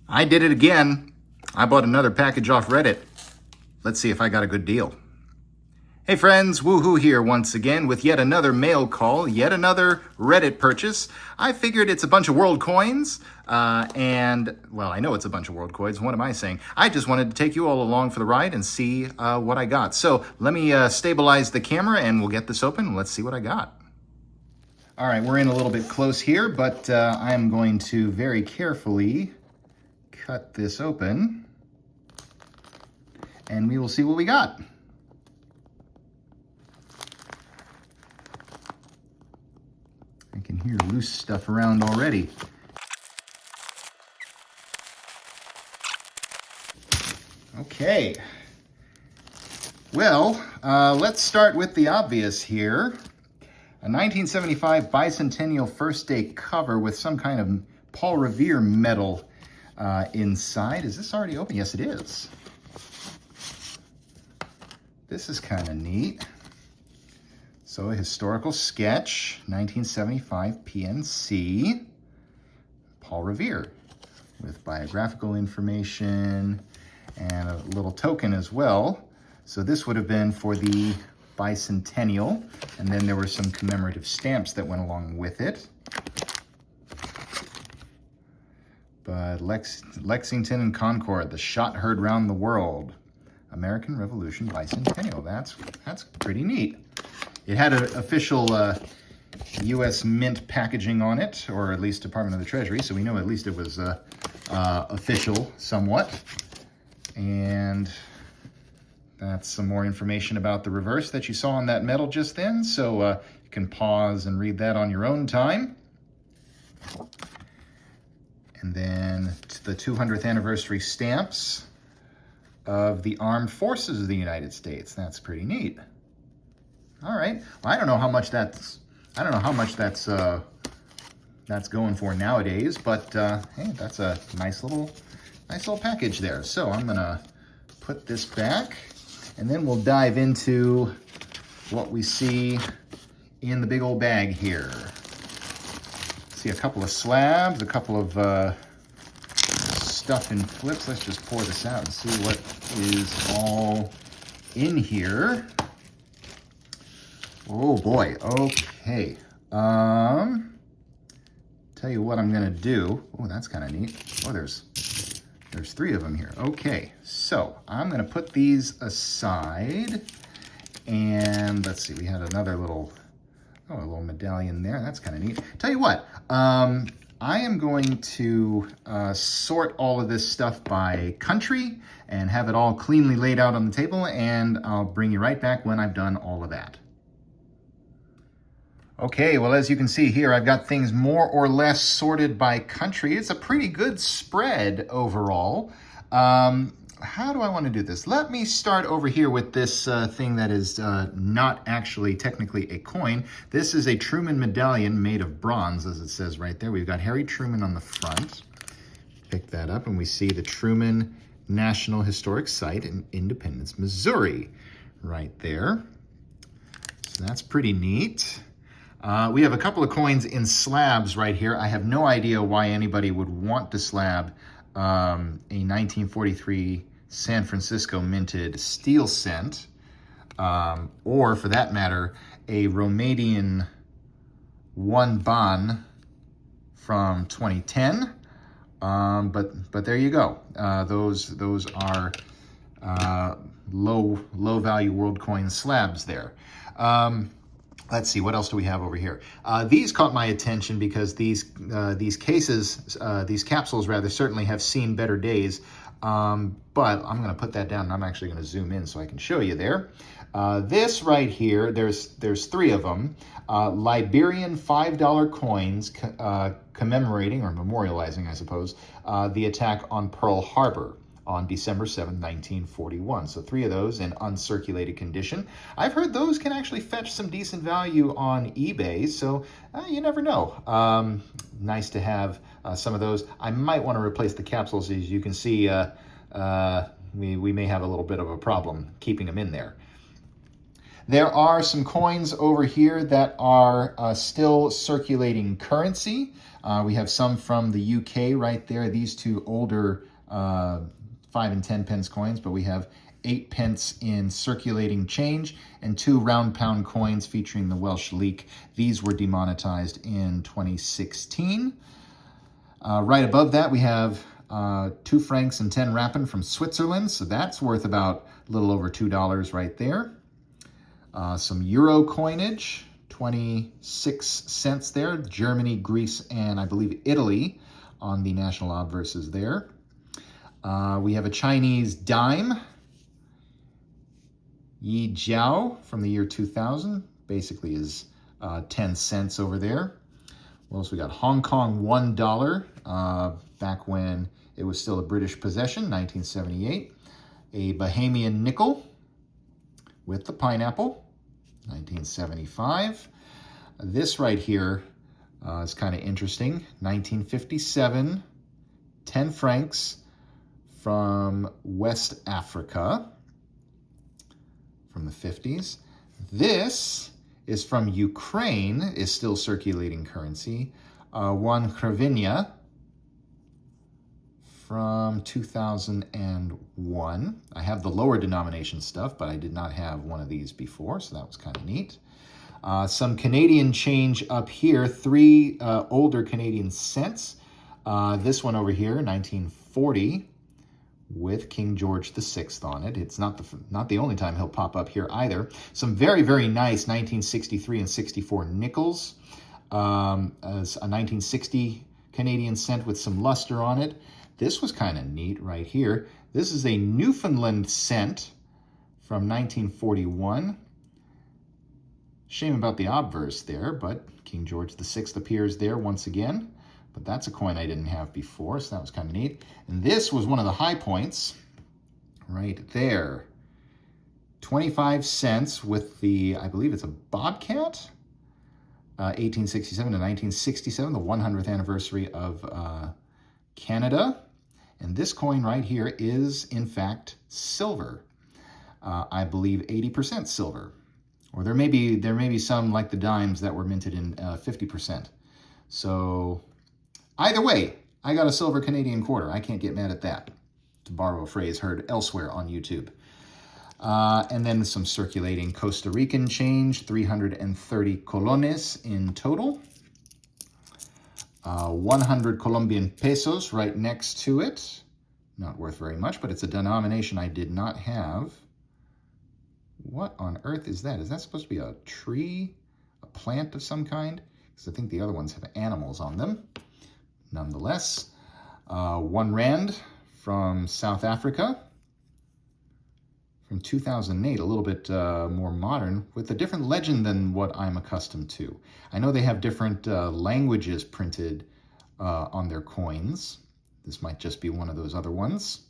I did it again. I bought another package off Reddit. Let's see if I got a good deal. Hey friends, Woohoo here once again with yet another mail call, yet another Reddit purchase. I figured it's a bunch of world coins, well, I know it's a bunch of world coins. What am I saying? I just wanted to take you all along for the ride and see what I got. So let me stabilize the camera and we'll get this open. Let's see what I got. All right, we're in a little bit close here, but I'm going to very carefully cut this open and we will see what we got. I can hear loose stuff around already. Okay. Well, let's start with the obvious here. A 1975 bicentennial first day cover with some kind of Paul Revere medal inside. Is this already open? Yes, it is. This is kind of neat. So a historical sketch, 1975 PNC, Paul Revere, with biographical information and a little token as well. So this would have been for the bicentennial, and then there were some commemorative stamps that went along with it. But Lexington and Concord, the shot heard round the world. American Revolution bicentennial. That's pretty neat. It had an official U.S. Mint packaging on it, or at least Department of the Treasury, so we know at least it was official somewhat. And that's some more information about the reverse that you saw on that medal just then, so you can pause and read that on your own time. And then the 200th anniversary stamps of the Armed Forces of the United States. That's pretty neat. All right. Well, I don't know how much that's going for nowadays, but hey, that's a nice little package there. So I'm gonna put this back, and then we'll dive into what we see in the big old bag here. See a couple of slabs, a couple of stuff in flips. Let's just pour this out and see what is all in here. Oh boy, okay. Tell you what I'm gonna do. Oh, that's kind of neat. Oh, there's 3 of them here. Okay, so I'm gonna put these aside, and let's see, we had another little, a little medallion there. That's kind of neat. Tell you what, I am going to sort all of this stuff by country and have it all cleanly laid out on the table, and I'll bring you right back when I've done all of that. Okay, well, as you can see here, I've got things more or less sorted by country. It's a pretty good spread overall. How do I want to do this? Let me start over here with this thing that is not actually technically a coin. This is a Truman medallion made of bronze, as it says right there. We've got Harry Truman on the front. Pick that up, and we see the Truman National Historic Site in Independence, Missouri, right there. So that's pretty neat. We have a couple of coins in slabs right here. I have no idea why anybody would want to slab a 1943 San Francisco minted steel cent, or for that matter, a Romanian 1 bon from 2010. But there you go. Those are low value world coin slabs there. Let's see, what else do we have over here? These caught my attention because these capsules rather, certainly have seen better days. But I'm going to put that down, and I'm actually going to zoom in so I can show you there. This right here, there's 3 of them. Liberian $5 coins commemorating, or memorializing, I suppose, the attack on Pearl Harbor on December 7, 1941. So 3 of those in uncirculated condition. I've heard those can actually fetch some decent value on eBay, so you never know. Nice to have some of those. I might want to replace the capsules. As you can see, we may have a little bit of a problem keeping them in there. There are some coins over here that are still circulating currency. We have some from the UK right there, these two older 5 and 10 pence coins, but we have 8 pence in circulating change and 2 round pound coins featuring the Welsh leek. These were demonetized in 2016. Right above that, we have 2 francs and 10 rappen from Switzerland, so that's worth about a little over $2 right there. Some euro coinage, 26 cents there. Germany, Greece, and I believe Italy on the national obverses there. We have a Chinese dime, Yi Jiao from the year 2000, basically is 10 cents over there. What else we got? Hong Kong $1, back when it was still a British possession, 1978. A Bahamian nickel with the pineapple, 1975. This right here is kind of interesting. 1957, 10 francs from West Africa from the 50s. This is from Ukraine, is still circulating currency. 1 hryvnia from 2001. I have the lower denomination stuff, but I did not have one of these before, so that was kind of neat. Some Canadian change up here, 3 older Canadian cents. This one over here, 1940, with King George VI on it. It's not the only time he'll pop up here either. Some very, very nice 1963 and 64 nickels. As a 1960 Canadian cent with some luster on it. This was kind of neat right here. This is a Newfoundland cent from 1941. Shame about the obverse there, but King George VI appears there once again. But that's a coin I didn't have before, so that was kind of neat. And this was one of the high points right there. 25 cents with the, I believe it's a Bobcat, 1867 to 1967, the 100th anniversary of Canada. And this coin right here is, in fact, silver. I believe 80% silver. Or there may be some, like the dimes, that were minted in 50%. So either way, I got a silver Canadian quarter. I can't get mad at that, to borrow a phrase heard elsewhere on YouTube. And then some circulating Costa Rican change, 330 colones in total. 100 Colombian pesos right next to it. Not worth very much, but it's a denomination I did not have. What on earth is that? Is that supposed to be a tree? A plant of some kind? Because I think the other ones have animals on them. Nonetheless, 1 rand from South Africa from 2008, a little bit more modern, with a different legend than what I'm accustomed to. I know they have different languages printed on their coins. This might just be one of those other ones.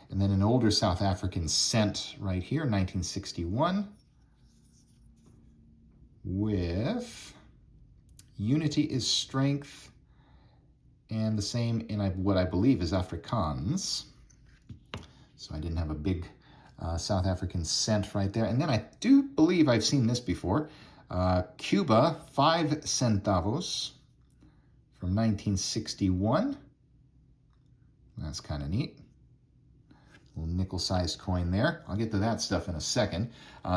And then an older South African cent right here, 1961, with unity is strength, and the same in what I believe is Afrikaans. So I didn't have a big South African cent right there. And then I do believe I've seen this before. Cuba, 5 centavos from 1961. That's kind of neat. Little nickel-sized coin there. I'll get to that stuff in a second.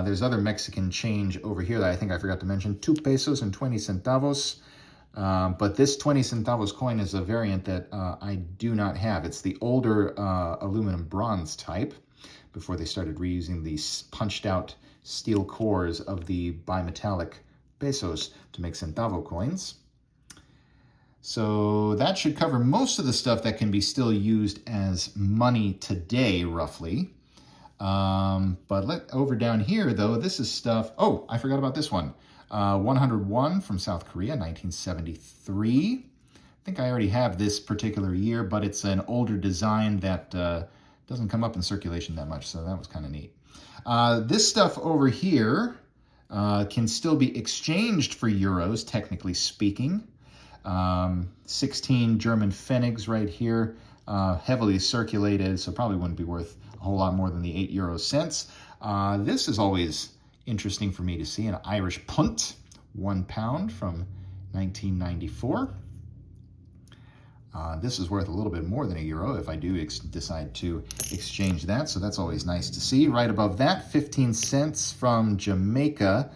There's other Mexican change over here that I think I forgot to mention. 2 pesos and 20 centavos. But this 20 centavos coin is a variant that I do not have. It's the older aluminum bronze type, before they started reusing the punched-out steel cores of the bimetallic pesos to make centavo coins. So that should cover most of the stuff that can be still used as money today, roughly. But over down here, though, this is stuff... Oh, I forgot about this one. 101 from South Korea, 1973. I think I already have this particular year, but it's an older design that doesn't come up in circulation that much, so that was kind of neat. This stuff over here can still be exchanged for euros, technically speaking. 16 German Pfennigs right here, heavily circulated, so probably wouldn't be worth a whole lot more than the 8 euro cents. This is always interesting for me to see. An Irish punt, £1 from 1994. This is worth a little bit more than €1 if I do decide to exchange that, so that's always nice to see. Right above that, 15 cents from Jamaica,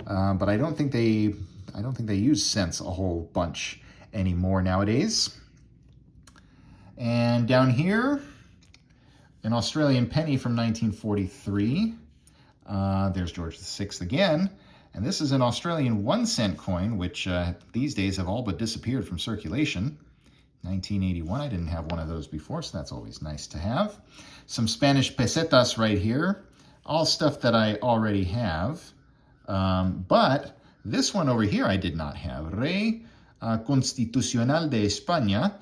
but I don't think they use cents a whole bunch anymore nowadays. And down here, an Australian penny from 1943. There's George VI again. And this is an Australian 1-cent coin, which these days have all but disappeared from circulation. 1981, I didn't have one of those before, so that's always nice to have. Some Spanish pesetas right here. All stuff that I already have. But this one over here I did not have. Rey Constitucional de España.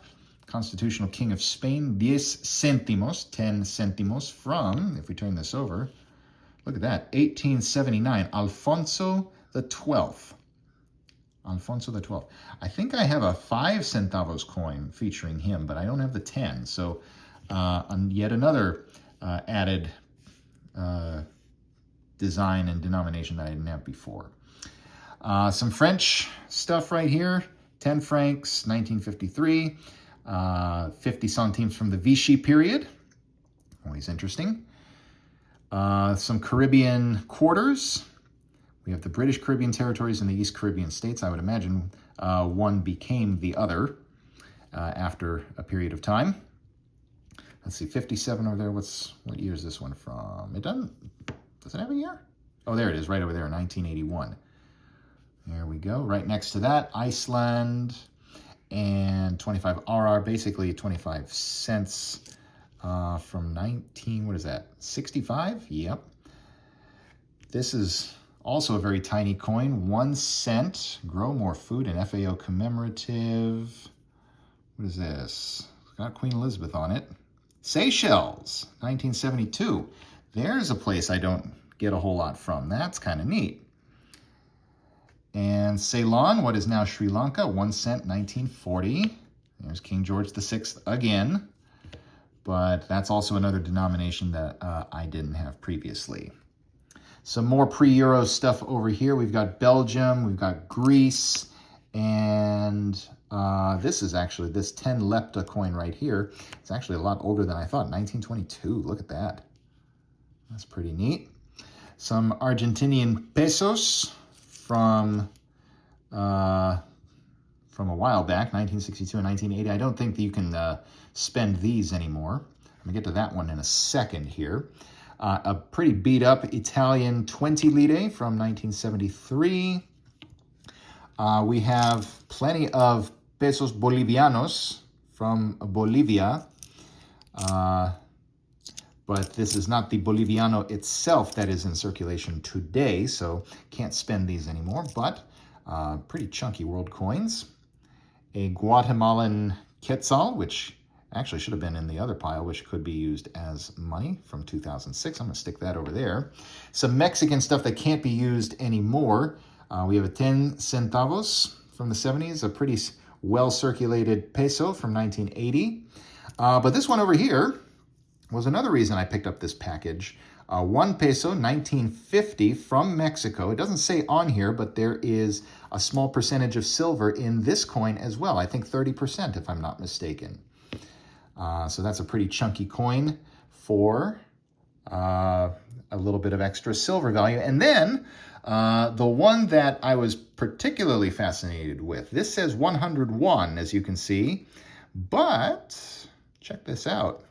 Constitutional King of Spain, 10 céntimos, 10 centimos from, if we turn this over, look at that, 1879, Alfonso the 12th. Alfonso the 12th. I think I have a 5 centavos coin featuring him, but I don't have the 10. So yet another added design and denomination that I didn't have before. Some French stuff right here, 10 francs, 1953. 50 centimes from the Vichy period. Always interesting. Some Caribbean quarters. We have the British Caribbean territories and the East Caribbean states. I would imagine one became the other after a period of time. Let's see, 57 over there. What year is this one from? Does it have a year? Oh, there it is, right over there, 1981. There we go. Right next to that, Iceland. And 25 RR, basically 25 cents from 65? Yep. This is also a very tiny coin, 1 cent. Grow More Food and FAO commemorative. What is this? It's got Queen Elizabeth on it. Seychelles, 1972. There's a place I don't get a whole lot from. That's kind of neat. And Ceylon, what is now Sri Lanka, 1 cent, 1940. There's King George VI again. But that's also another denomination that I didn't have previously. Some more pre-Euro stuff over here. We've got Belgium, we've got Greece, and this is actually, this 10 lepta coin right here. It's actually a lot older than I thought, 1922. Look at that. That's pretty neat. Some Argentinian pesos from a while back, 1962 and 1980. I don't think that you can spend these anymore. I'm gonna get to that one in a second here. A pretty beat up Italian 20 lire from 1973. We have plenty of pesos bolivianos from Bolivia. But this is not the Boliviano itself that is in circulation today, so can't spend these anymore, but pretty chunky world coins. A Guatemalan quetzal, which actually should have been in the other pile, which could be used as money from 2006. I'm gonna stick that over there. Some Mexican stuff that can't be used anymore. We have a 10 centavos from the 70s, a pretty well-circulated peso from 1980. But this one over here was another reason I picked up this package. 1 peso, 1950 from Mexico. It doesn't say on here, but there is a small percentage of silver in this coin as well. I think 30% if I'm not mistaken. So that's a pretty chunky coin for a little bit of extra silver value. And then the one that I was particularly fascinated with, this says 101, as you can see, but check this out.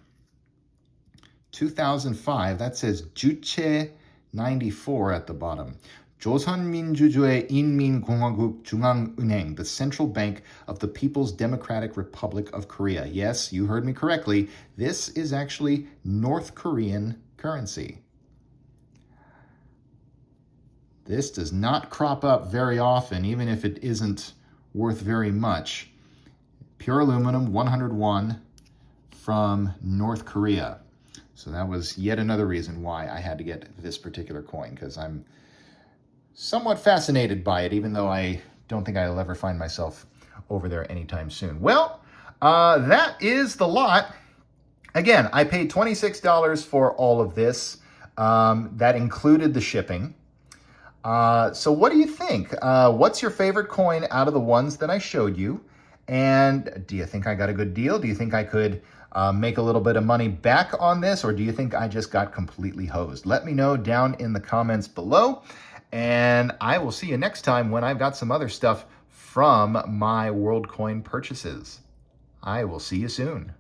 2005, that says Juche 94 at the bottom. 조선민주주의 인민공화국 중앙은행, the central bank of the People's Democratic Republic of Korea. Yes, you heard me correctly. This is actually North Korean currency. This does not crop up very often, even if it isn't worth very much. Pure aluminum, 101 from North Korea. So that was yet another reason why I had to get this particular coin, because I'm somewhat fascinated by it, even though I don't think I'll ever find myself over there anytime soon. Well, that is the lot. Again, I paid $26 for all of this. That included the shipping. So what do you think? What's your favorite coin out of the ones that I showed you? And do you think I got a good deal? Do you think I could make a little bit of money back on this? Or do you think I just got completely hosed? Let me know down in the comments below. And I will see you next time when I've got some other stuff from my WorldCoin purchases. I will see you soon.